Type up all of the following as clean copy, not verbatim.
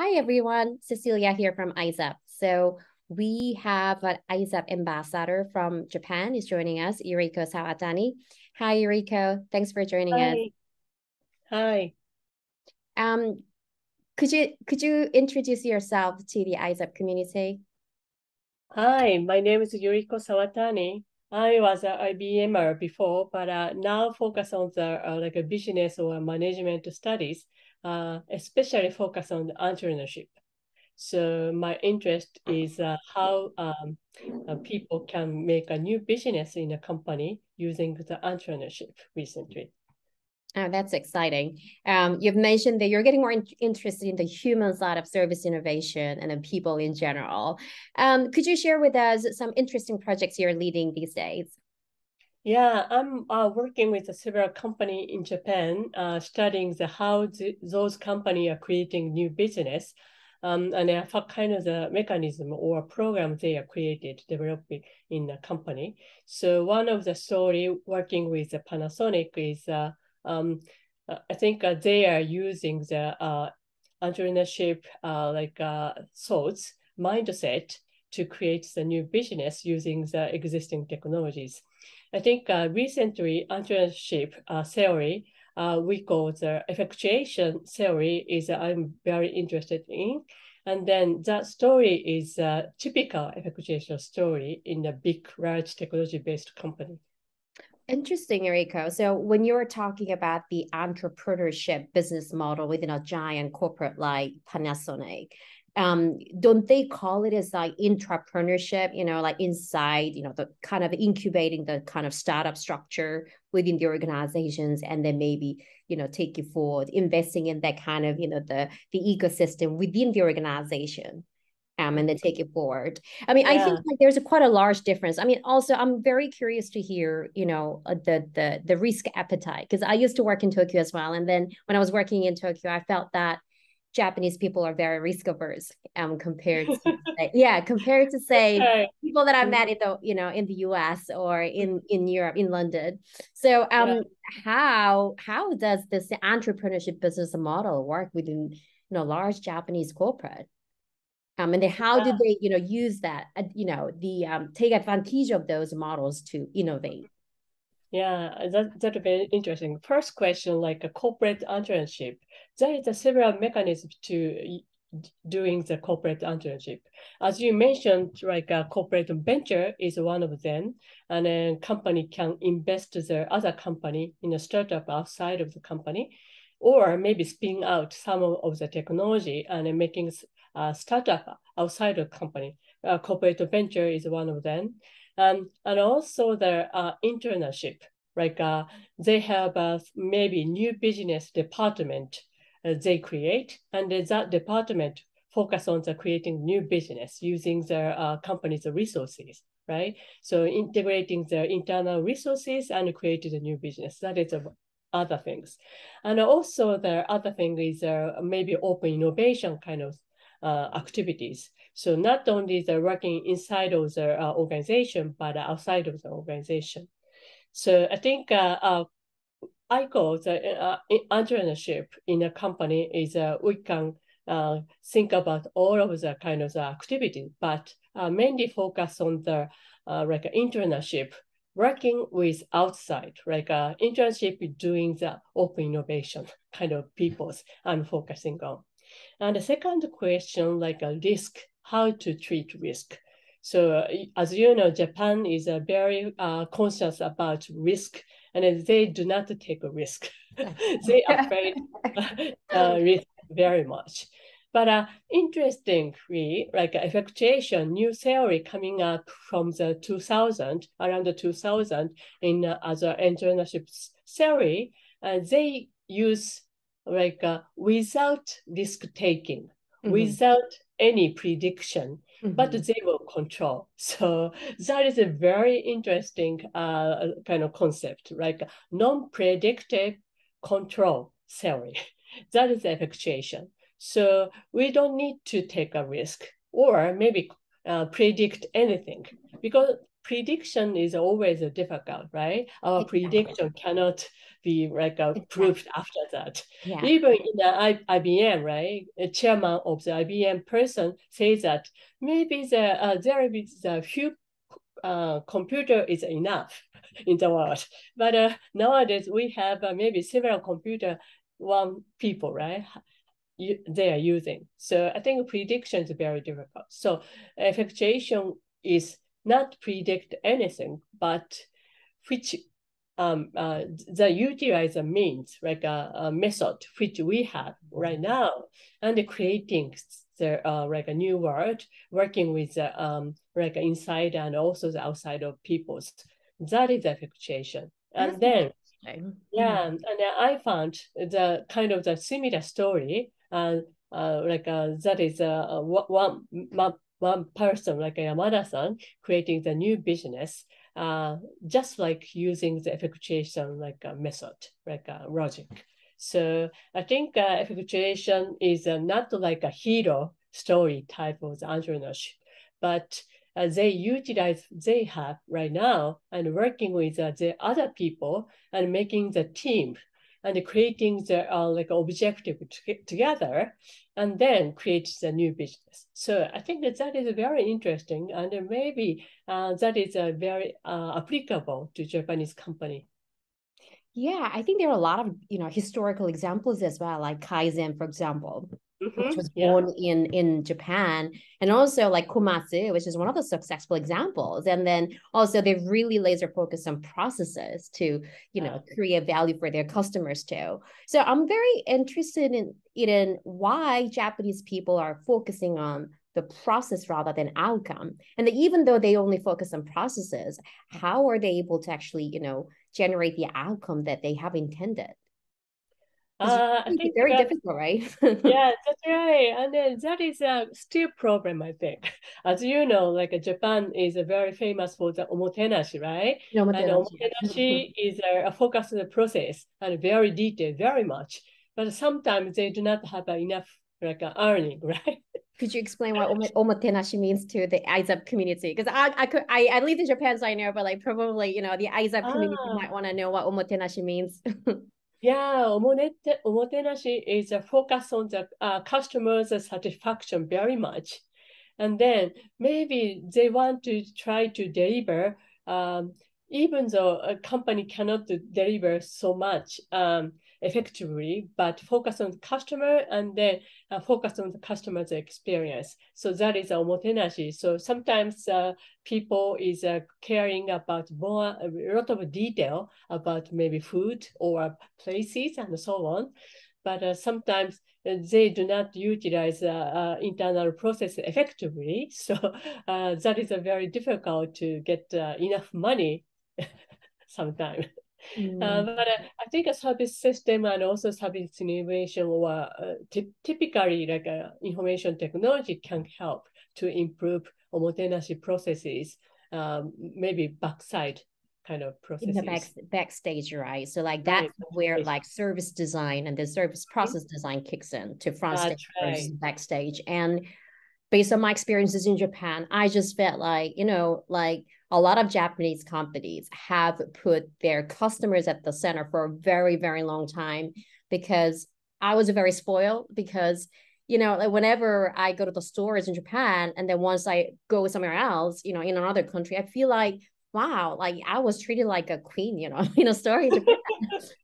Hi, everyone. Cecilia here from ISSIP. So we have an ISSIP ambassador from Japan is joining us, Yuriko Sawatani. Hi, Yuriko. Thanks for joining us. Hi. Hi. Um, could you introduce yourself to the ISSIP community? Hi, my name is Yuriko Sawatani. I was an IBMer before, but now focus on the like a business or management studies, especially focus on the entrepreneurship. So my interest is how people can make a new business in a company using the entrepreneurship recently. Oh, that's exciting. You've mentioned that you're getting more interested in the human side of service innovation and then people in general. Could you share with us some interesting projects you're leading these days? Yeah, I'm working with several companies in Japan, studying how those companies are creating new business, and what kind of the mechanism or program they are created, developing in the company. So one of the story working with the Panasonic is, I think they are using the entrepreneurship thoughts, mindset to create the new business using the existing technologies. I think recently entrepreneurship theory, we call the effectuation theory is I'm very interested in. And then that story is a typical effectuation story in a big, large technology-based company. Interesting, Yuriko. So when you're talking about the entrepreneurship business model within a giant corporate like Panasonic, don't they call it as like intrapreneurship, like inside, the kind of incubating the kind of startup structure within the organizations and then maybe, take you forward, investing in that kind of, the ecosystem within the organization and then take it forward. I mean, I think like there's quite a large difference. I mean, also I'm very curious to hear, the risk appetite because I used to work in Tokyo as well, and then when I was working in Tokyo, I felt that Japanese people are very risk averse compared to say people that I met in the in the US or in Europe, in London. So how does this entrepreneurship business model work within large Japanese corporate? And then how did they, use that, take advantage of those models to innovate? Yeah, that's very interesting. First question, like a corporate entrepreneurship, there is a several mechanisms to doing the corporate entrepreneurship. As you mentioned, like a corporate venture is one of them, and then company can invest the other company in a startup outside of the company, or maybe spin out some of the technology and making a startup outside of the company. Corporate venture is one of them. And also the internship, like they have maybe new business department they create, and that department focus on the creating new business using their company's resources, right? So integrating their internal resources and creating a new business. That is other things. And also the other thing is maybe open innovation kind of activities. So not only they're working inside of the organization, but outside of the organization. So I think I call the entrepreneurship in a company is we can think about all of the kind of the activity, but mainly focus on the like internship, working with outside, like internship doing the open innovation kind of peoples I'm focusing on. And the second question, like a risk, how to treat risk. So as you know, Japan is very conscious about risk, and they do not take a risk. They are afraid risk very much. But interestingly, like effectuation, new theory coming up from the 2000, around the 2000 in other entrepreneurship theory, they use like without risk taking, without any prediction, but they will control. So that is a very interesting kind of concept, like non-predictive control theory. That is effectuation. So we don't need to take a risk or maybe predict anything because prediction is always difficult, right? Our Exactly. prediction cannot be like proved after that. Yeah. Even in the IBM, right? A chairman of the IBM person says that maybe there is a few computer is enough in the world. But nowadays we have maybe several computer, one people, right? They are using. So I think prediction is very difficult. So effectuation is not predict anything, but which the utilizer means like a method which we have right now, and creating the like a new world, working with like inside and also the outside of people's. That is effectuation. And then yeah, and I found the kind of the similar story, that is one person like Yamada-san creating the new business, just like using the effectuation like a method, like a logic. So I think effectuation is not like a hero story type of the entrepreneurship, but they have right now and working with the other people and making the team and creating the like objective together, and then create the new business. So I think that is very interesting, and maybe that is very applicable to Japanese company. Yeah, I think there are a lot of historical examples as well, like Kaizen, for example, which was born in Japan, and also like Komatsu, which is one of the successful examples. And then also they've really laser focused on processes to create value for their customers too. So I'm very interested in why Japanese people are focusing on the process rather than outcome. And even though they only focus on processes, how are they able to actually generate the outcome that they have intended? I think it's very difficult, right? Yeah, that's right. And then that is a still problem, I think. As you know, like Japan is very famous for the omotenashi, right? And omotenashi is a focus on the process and very detailed, very much. But sometimes they do not have enough like earning, right? Could you explain what omotenashi means to the ISSIP community? Because I lived in Japan, so I know, but like probably the ISSIP community might want to know what omotenashi means. Yeah, omotenashi is a focus on the customer's satisfaction very much. And then maybe they want to try to deliver, even though a company cannot deliver so much effectively, but focus on the customer and then focus on the customer's experience. So that is omotenashi. So sometimes people is caring about a lot of detail about maybe food or places and so on. But sometimes they do not utilize internal process effectively. So that is very difficult to get enough money sometimes. But I think a service system and also service innovation or typically like information technology can help to improve omotenashi processes, maybe backside kind of processes. In the backstage, right? So like that's where like service design and the service process design kicks in to front stage versus backstage. And based on my experiences in Japan, I just felt like, like a lot of Japanese companies have put their customers at the center for a very, very long time, because I was very spoiled because, like whenever I go to the stores in Japan and then once I go somewhere else, in another country, I feel like, wow, like I was treated like a queen, in a store in Japan.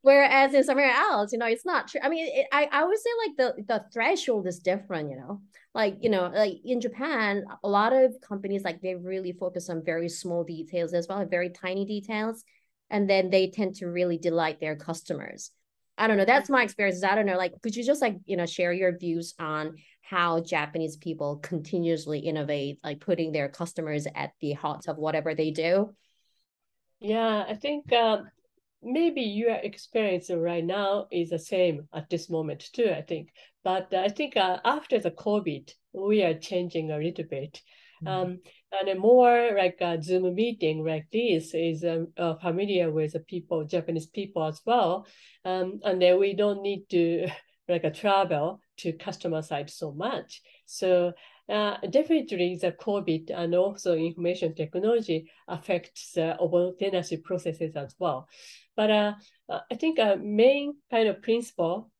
Whereas in somewhere else, it's not true. I mean, I would say like the threshold is different, like, like in Japan, a lot of companies, like they really focus on very small details as well, like very tiny details. And then they tend to really delight their customers. I don't know. That's my experiences. I don't know. Like, could you just like, share your views on how Japanese people continuously innovate, like putting their customers at the heart of whatever they do? Yeah, I think maybe your experience right now is the same at this moment too, I think. But I think after the COVID, we are changing a little bit. And a more like a Zoom meeting like this is familiar with the people, Japanese people as well. And then we don't need to like a travel to customer side so much. So definitely the COVID and also information technology affects the obtainability processes as well. But I think a main kind of principle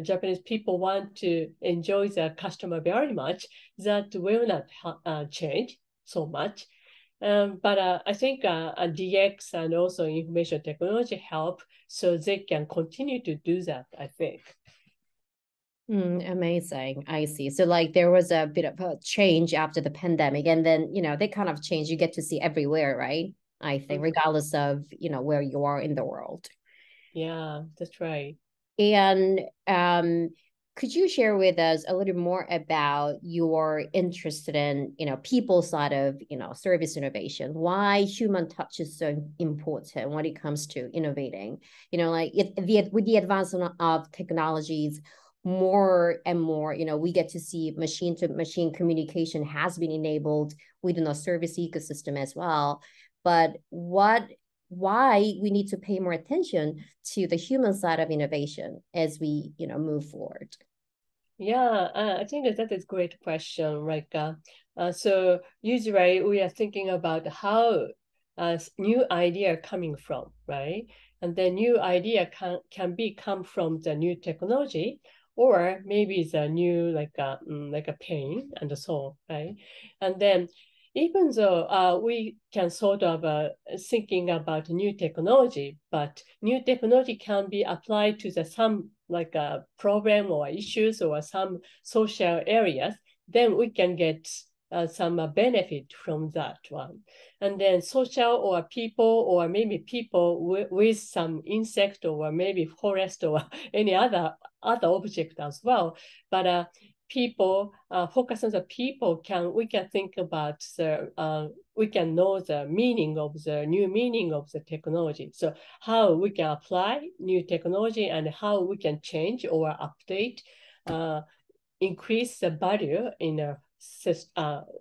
Japanese people want to enjoy the customer very much, that will not change so much. But I think DX and also information technology help, so they can continue to do that, I think. Amazing. I see. So like there was a bit of a change after the pandemic, and then, they kind of change. You get to see everywhere, right? I think, regardless of, where you are in the world. Yeah, that's right. And could you share with us a little more about your interest in, people side of, service innovation? Why human touch is so important when it comes to innovating? Like with the advancement of technologies, more and more, we get to see machine to machine communication has been enabled within the service ecosystem as well. But why we need to pay more attention to the human side of innovation as we, move forward? Yeah, I think that is a great question. So usually we are thinking about how new idea coming from, right? And the new idea can be come from the new technology, or maybe the new like a pain and so on, right? And then even though we can sort of thinking about new technology, but new technology can be applied to some like a problem or issues or some social areas, then we can get some benefit from that one. And then social or people, or maybe people with some insect or maybe forest or any other object as well. But people, focus on the people, we can think about we can know the meaning of the new meaning of the technology. So how we can apply new technology and how we can change or update, increase the value in a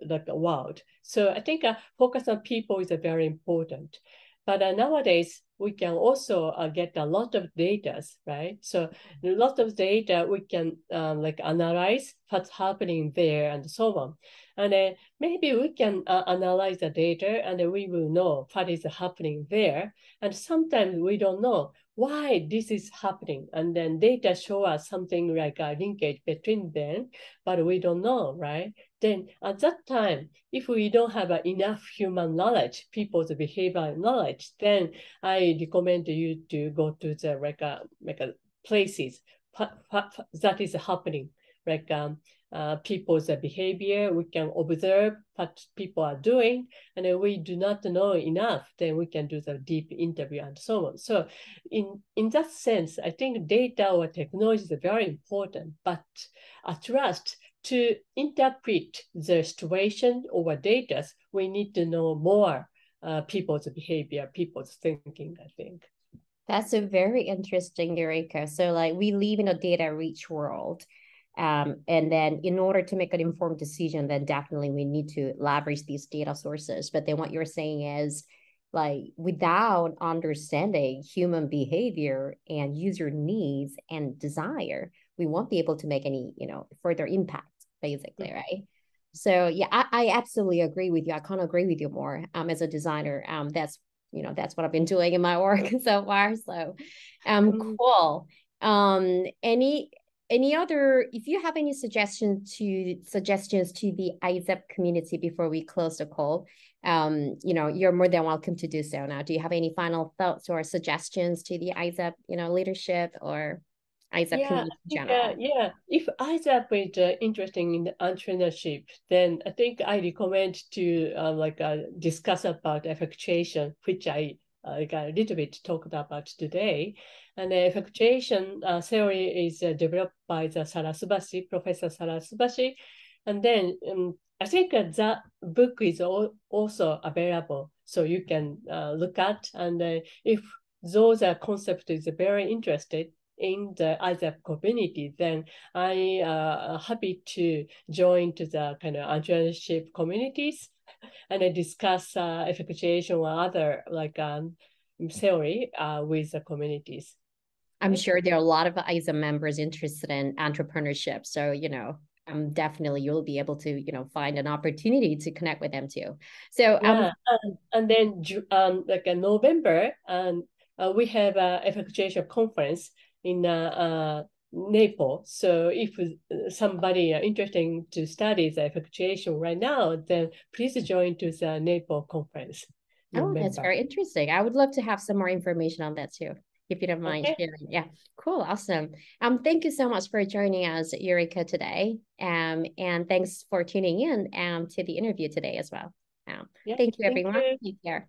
like a world. So I think focus on people is very important. But nowadays, we can also get a lot of data, right? So a lot of data we can like analyze what's happening there and so on. And maybe we can analyze the data and we will know what is happening there. And sometimes we don't know why this is happening. And then data show us something like a linkage between them, but we don't know, right? Then at that time, if we don't have enough human knowledge, people's behavioral knowledge, then I recommend you to go to the places that is happening, people's behavior. We can observe what people are doing, and we do not know enough, then we can do the deep interview and so on. So in that sense, I think data or technology is very important, but at last, to interpret the situation or data, we need to know more people's behavior, people's thinking, I think. That's a very interesting, Yuriko. So like we live in a data-rich world. And then in order to make an informed decision, then definitely we need to leverage these data sources. But then what you're saying is, like, without understanding human behavior and user needs and desire, we won't be able to make any, further impact, basically, right? So yeah, I absolutely agree with you. I can't agree with you more. As a designer, that's what I've been doing in my work so far. So cool. Any other, if you have any suggestions to the ISSIP community before we close the call, you're more than welcome to do so now. Do you have any final thoughts or suggestions to the ISSIP, leadership or ISSIP community in general? If ISSIP is interested in the entrepreneurship, then I think I recommend to discuss about effectuation, which I got a little bit talked about today. And the effectuation theory is developed by the Professor Sarasubashi. And then I think that book is also available, so you can look at. And if those concepts is very interested in the ISSIP community, then I happy to join to the kind of entrepreneurship communities and discuss effectuation or other theory with the communities. I'm sure there are a lot of ISSIP members interested in entrepreneurship. So, definitely you'll be able to, find an opportunity to connect with them too. So, Yeah, and then like in November, and we have a effectuation conference in Naples. So if somebody are interested to study the effectuation right now, then please join to the Naples conference. oh, that's November. very interesting. I would love to have some more information on that too, if you don't mind Okay. sharing. Yeah, cool, awesome. Thank you so much for joining us, Yuriko, today. And thanks for tuning in to the interview today as well. Yeah, Thank you, thank everyone. you. Take care.